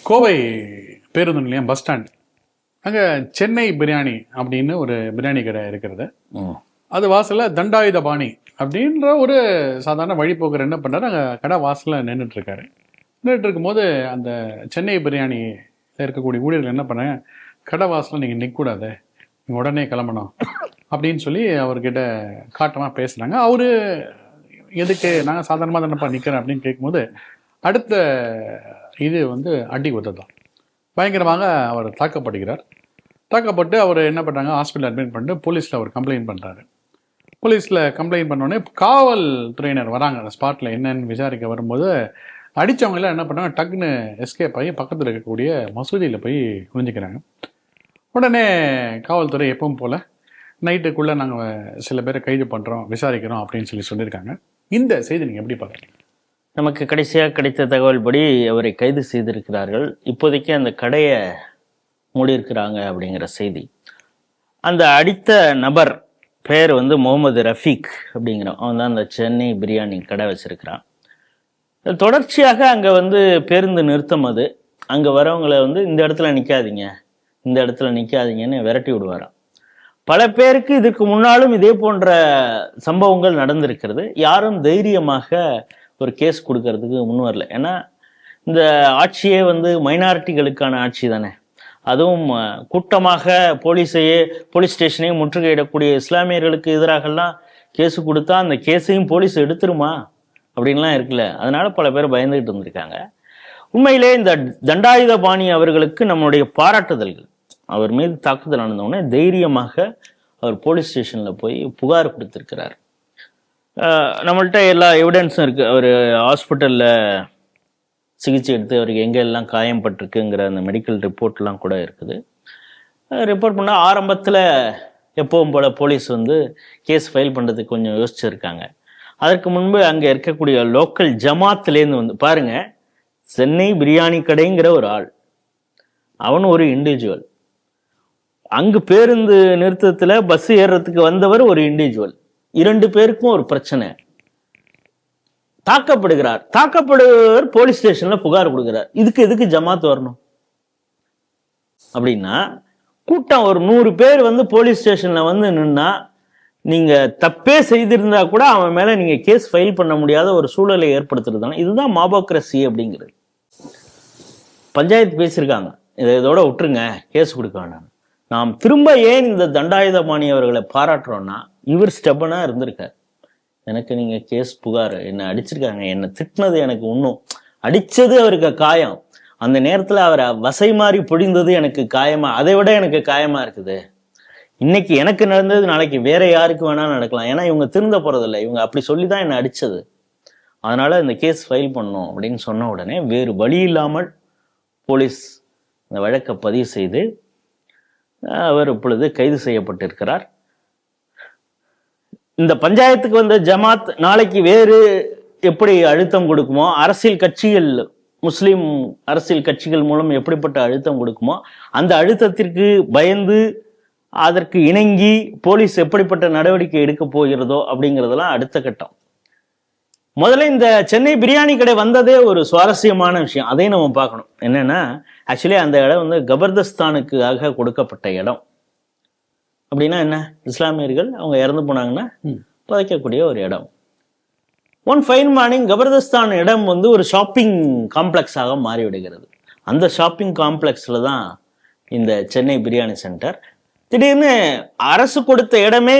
கோவை பேருந்து நிலையம் bus stand அங்கே சென்னை பிரியாணி அப்படின்னு ஒரு பிரியாணி கடை இருக்கிறது. அது வாசலில் தண்டாயுதபாணி அப்படின்ற ஒரு சாதாரண வழிபோக்கர் என்ன பண்ணுறாரு, அங்கே கடை வாசலில் நின்றுட்டு இருக்காரு. நின்றுட்டு இருக்கும்போது அந்த சென்னை பிரியாணி இருக்கக்கூடிய ஊழியர்கள் என்ன பண்ணாங்க, கடை வாசலில் நீங்கள் நிற்கக்கூடாது, நீங்கள் உடனே கிளம்பணும் அப்படின்னு சொல்லி அவர்கிட்ட காட்டமாக பேசுகிறாங்க. அவரு எதுக்கு, நாங்கள் சாதாரணமாக தானப்பா நிற்கிறேன் அப்படின்னு கேட்கும்போது அடுத்த இது அடி உததான் பயங்கரமாக அவர் தாக்கப்படுகிறார். தாக்கப்பட்டு அவர் என்ன பண்ணுறாங்க, ஹாஸ்பிட்டல் அட்மிட் பண்ணிட்டு போலீஸில் அவர் கம்ப்ளைண்ட் பண்ணுறாரு. போலீஸில் கம்ப்ளைண்ட் பண்ணோடனே காவல்துறையினர் வராங்க. அந்த ஸ்பாட்டில் என்னன்னு விசாரிக்க வரும்போது அடித்தவங்களாம் என்ன பண்ணாங்க, டக்குன்னு எஸ்கேப் ஆகி பக்கத்தில் இருக்கக்கூடிய மசூதியில் போய் ஒளிஞ்சிக்கிறாங்க. உடனே காவல்துறை எப்பவும் போல் நைட்டுக்குள்ளே நாங்கள் சில பேரை கைது பண்ணுறோம், விசாரிக்கிறோம் அப்படின்னு சொல்லியிருக்காங்க. இந்த செய்தி நீங்கள் எப்படி பார்க்குறீங்க? நமக்கு கடைசியாக கிடைத்த தகவல் படி அவரை கைது செய்திருக்கிறார்கள். இப்போதைக்கு அந்த கடையை மூடியிருக்கிறாங்க அப்படிங்கிற செய்தி. அந்த அடித்த நபர் பெயர் முகமது ரஃபீக் அப்படிங்கிறோம். அவன் தான் அந்த சென்னை பிரியாணி கடை வச்சிருக்கிறான். தொடர்ச்சியாக அங்கே பேருந்து நிறுத்தம், அது அங்கே வரவங்களை இந்த இடத்துல நிற்காதீங்க, இந்த இடத்துல நிற்காதீங்கன்னு விரட்டி விடுவாராம். பல பேருக்கு இதுக்கு முன்னாலும் இதே போன்ற சம்பவங்கள் நடந்திருக்கிறது. யாரும் தைரியமாக ஒரு கேஸ் கொடுக்கறதுக்கு முன் வரல. ஏன்னா இந்த ஆட்சியே மைனாரிட்டிகளுக்கான ஆட்சி தானே. அதுவும் கூட்டமாக போலீஸ் ஸ்டேஷனையும் முற்றுகையிடக்கூடிய இஸ்லாமியர்களுக்கு எதிராகலாம் கேஸு கொடுத்தா அந்த கேஸையும் போலீஸ் எடுத்துருமா அப்படின்லாம் இருக்குல்ல. அதனால பல பேர் பயந்துகிட்டு இருந்திருக்காங்க. உண்மையிலே இந்த தண்டாயுதபாணி அவர்களுக்கு நம்மளுடைய பாராட்டுதல்கள். அவர் மீது தாக்குதல் நடந்தவுடனே தைரியமாக அவர் போலீஸ் ஸ்டேஷனில் போய் புகார் கொடுத்துருக்கிறார். நம்மள்கிட்ட எல்லா எவிடன்ஸும் இருக்குது. அவர் ஹாஸ்பிட்டலில் சிகிச்சை எடுத்து அவருக்கு எங்கெல்லாம் காயம்பட்டிருக்குங்கிற அந்த மெடிக்கல் ரிப்போர்ட்லாம் கூட இருக்குது. ரிப்போர்ட் பண்ணால் ஆரம்பத்தில் எப்பவும் போல் போலீஸ் கேஸ் ஃபைல் பண்ணுறதுக்கு கொஞ்சம் யோசிச்சுருக்காங்க. அதற்கு முன்பு அங்கே இருக்கக்கூடிய லோக்கல் ஜமாத்துலேருந்து பாருங்கள், சென்னை பிரியாணி கடைங்கிற ஒரு ஆள், அவன் ஒரு இண்டிவிஜுவல். அங்கு பேருந்து நிறுத்தத்தில் பஸ் ஏறுறதுக்கு வந்தவர் ஒரு இண்டிவிஜுவல். 2 பேருக்கும் ஒரு பிரச்சனை. தாக்கப்படுவர் போலீஸ் ஸ்டேஷன்ல புகார் கொடுக்கிறார். எதுக்கு ஜமாத் வரணும் அப்படின்னா, கூட்டம் ஒரு 100 பேர் போலீஸ் ஸ்டேஷன்ல நின்னா, நீங்க தப்பே செய்திருந்தா கூட அவன் மேல நீங்க கேஸ் ஃபைல் பண்ண முடியாத ஒரு சூழலை ஏற்படுத்துறதுனால இதுதான் மாபோக்ரஸி அப்படிங்கிறது. பஞ்சாயத்து பேசியிருக்காங்க, இதோட விட்டுருங்க, கேஸ் கொடுக்க வேண்டாம். நாம் திரும்ப ஏன் இந்த தண்டாயுதபாணி அவர்களை பாராட்டுறோம்னா, இவர் ஸ்டெப்பனா இருந்திருக்கார். எனக்கு நீங்க கேஸ் புகார், என்னை அடிச்சிருக்காங்க, என்னை திட்டினது எனக்கு இன்னும் அடிச்சது அவருக்கு காயம். அந்த நேரத்துல அவரை வசை மாறி பொழிந்தது எனக்கு காயமா, அதை விட எனக்கு காயமா இருக்குது. இன்னைக்கு எனக்கு நடந்தது நாளைக்கு வேற யாருக்கு வேணா நடக்கலாம். ஏன்னா இவங்க திருந்த போறதில்லை, இவங்க அப்படி சொல்லிதான் என்னை அடிச்சது. அதனால இந்த கேஸ் ஃபைல் பண்ணும் அப்படின்னு சொன்ன உடனே வேறு வழி இல்லாமல் போலீஸ் இந்த வழக்கை பதிவு செய்து அவர் இப்பொழுது கைது செய்யப்பட்டிருக்கிறார். இந்த பஞ்சாயத்துக்கு வந்த ஜமாத் நாளைக்கு வேறு எப்படி அழுத்தம் கொடுக்குமோ, அரசியல் கட்சிகள், முஸ்லிம் அரசியல் கட்சிகள் மூலம் எப்படிப்பட்ட அழுத்தம் கொடுக்குமோ, அந்த அழுத்தத்திற்கு பயந்து அதற்கு இணங்கி போலீஸ் எப்படிப்பட்ட நடவடிக்கை எடுக்க போகிறதோ அப்படிங்கிறதெல்லாம் அடுத்த கட்டம். முதல்ல இந்த சென்னை பிரியாணி கடை வந்ததே ஒரு சுவாரஸ்யமான விஷயம். அதையும் நம்ம பார்க்கணும். என்னன்னா, ஆக்சுவலி அந்த இடம் கபர்தஸ்தானுக்காக கொடுக்கப்பட்ட இடம். அப்படின்னா என்ன, இஸ்லாமியர்கள் அவங்க இறந்து போனாங்கன்னா புதைக்கக்கூடிய ஒரு இடம். ஒன் ஃபைன் மார்னிங் கபர்தஸ்தான் இடம் ஒரு ஷாப்பிங் காம்ப்ளெக்ஸாக மாறிவிடுகிறது. அந்த ஷாப்பிங் காம்ப்ளெக்ஸ்ல தான் இந்த சென்னை பிரியாணி சென்டர். திடீர்னு அரசு கொடுத்த இடமே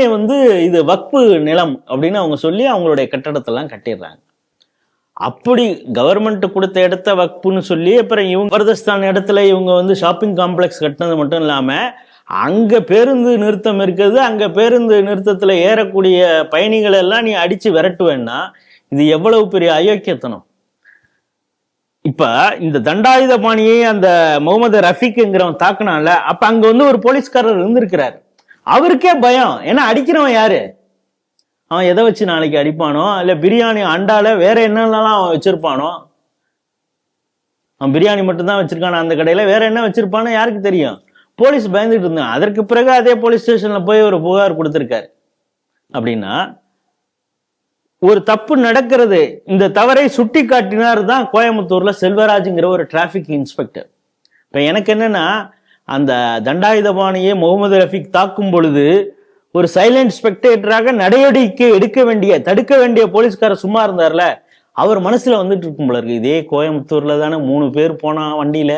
இது வக்பு நிலம் அப்படின்னு அவங்க சொல்லி அவங்களுடைய கட்டடத்தெல்லாம் கட்டிடுறாங்க. அப்படி கவர்மெண்ட் கொடுத்த இடத்த வக்புன்னு சொல்லி அப்புறம் இவங்க கபர்தஸ்தான் இடத்துல இவங்க ஷாப்பிங் காம்ப்ளெக்ஸ் கட்டினது மட்டும் இல்லாம அங்க பேருந்து நிறுத்தம் இருக்குது, அங்க பேருந்து நிறுத்தத்துல ஏறக்கூடிய பயணிகள் எல்லாம் நீ அடிச்சு விரட்டுவேன்னா இது எவ்வளவு பெரிய அயோக்கியத்தனம். இப்ப இந்த தண்டாயுதபாணியை அந்த முகமது ரஃபீக்ங்கிறவன் தாக்குனால, அப்ப அங்க ஒரு போலீஸ்காரர் இருந்திருக்கிறார். அவருக்கே பயம். ஏன்னா அடிக்கிறவன் யாரு, அவன் எதை வச்சு நாளைக்கு அடிப்பானோ, இல்ல பிரியாணி அண்டால வேற என்னென்னலாம் அவன் வச்சிருப்பானோ. அவன் பிரியாணி மட்டும்தான் வச்சிருக்கான அந்த கடையில, வேற என்ன வச்சிருப்பானோ யாருக்கு தெரியும். போலீஸ் பயந்துட்டு இருந்தான். அதற்கு பிறகு அதே போலீஸ் ஸ்டேஷன்ல போய் ஒரு புகார் கொடுத்திருக்காரு. அப்படின்னா ஒரு தப்பு நடக்கிறது, இந்த தவறை சுட்டி காட்டினார் தான் கோயம்புத்தூர்ல செல்வராஜ்ங்கிற ஒரு டிராபிக் இன்ஸ்பெக்டர். இப்போ எனக்கு என்னன்னா, அந்த தண்டாயுதபாணியை முகமது ரஃபீக் தாக்கும் பொழுது ஒரு சைலண்ட் ஸ்பெக்டேட்டராக நடவடிக்கை தடுக்க வேண்டிய போலீஸ்காரர் சும்மா இருந்தார்ல, அவர் மனசுல வந்துட்டு இருக்கும் போல இருக்கு. இதே கோயம்புத்தூர்ல தானே 3 பேர் போனா வண்டியில,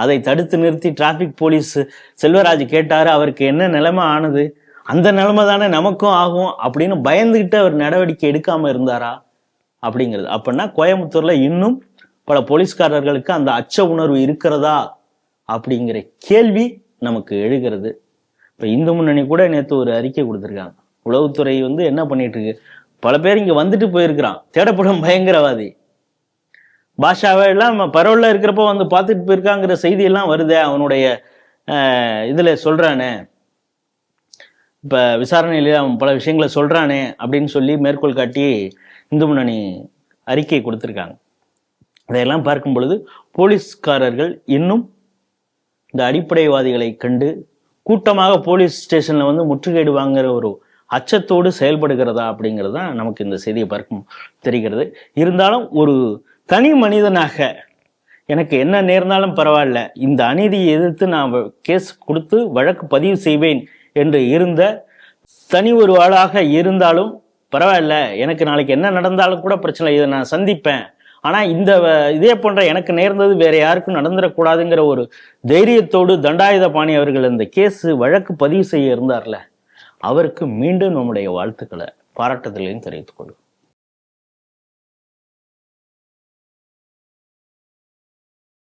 அதை தடுத்து நிறுத்தி டிராபிக் போலீஸ் செல்வராஜ் கேட்டாரு, அவருக்கு என்ன நிலைமை ஆனது, அந்த நிலைமை தானே நமக்கும் ஆகும் அப்படின்னு பயந்துகிட்டு அவர் நடவடிக்கை எடுக்காம இருந்தாரா அப்படிங்கிறது. அப்படின்னா கோயம்புத்தூர்ல இன்னும் பல போலீஸ்காரர்களுக்கு அந்த அச்ச உணர்வு இருக்கிறதா அப்படிங்கிற கேள்வி நமக்கு எழுகிறது. இப்ப இந்து முன்னணி கூட நேற்று ஒரு அறிக்கை கொடுத்துருக்காங்க. உளவுத்துறை என்ன பண்ணிட்டு இருக்கு, பல பேர் இங்க வந்துட்டு போயிருக்கிறான், தேடப்படும் பயங்கரவாதி பாஷாவை எல்லாம் பரவல்ல இருக்கிறப்ப பார்த்துட்டு போயிருக்காங்கிற செய்தி எல்லாம் வருதே, அவனுடைய இதுல சொல்றானே, இப்ப விசாரணையில அவன் பல விஷயங்களை சொல்றானே அப்படின்னு சொல்லி மேற்கோள் காட்டி இந்து முன்னணி அறிக்கை கொடுத்திருக்காங்க. அதையெல்லாம் பார்க்கும் பொழுது போலீஸ்காரர்கள் இன்னும் இந்த அடிப்படைவாதிகளை கண்டு கூட்டமாக போலீஸ் ஸ்டேஷன்ல முற்றுகையிடுவாங்கிற ஒரு அச்சத்தோடு செயல்படுகிறதா அப்படிங்கிறது தான் நமக்கு இந்த செய்தியை பார்க்கும் தெரிகிறது. இருந்தாலும் ஒரு தனி மனிதனாக எனக்கு என்ன நேர்ந்தாலும் பரவாயில்ல, இந்த அநீதியை எதிர்த்து நான் கேஸ் கொடுத்து வழக்கு பதிவு செய்வேன் என்று இருந்த தனி ஒரு ஆளாக இருந்தாலும் பரவாயில்ல, எனக்கு நாளைக்கு என்ன நடந்தாலும் கூட பிரச்சனை, இதை நான் சந்திப்பேன், ஆனா இதே போன்ற எனக்கு நேர்ந்தது வேற யாருக்கும் நடந்துடக்கூடாதுங்கிற ஒரு தைரியத்தோடு தண்டாயுதபாணி அவர்கள் இந்த கேஸ் வழக்கு பதிவு செய்ய இருந்தார்ல, அவருக்கு மீண்டும் நம்முடைய வாழ்த்துக்களை பாராட்டுதலையும் தெரிவித்துக் கொள்ளும்.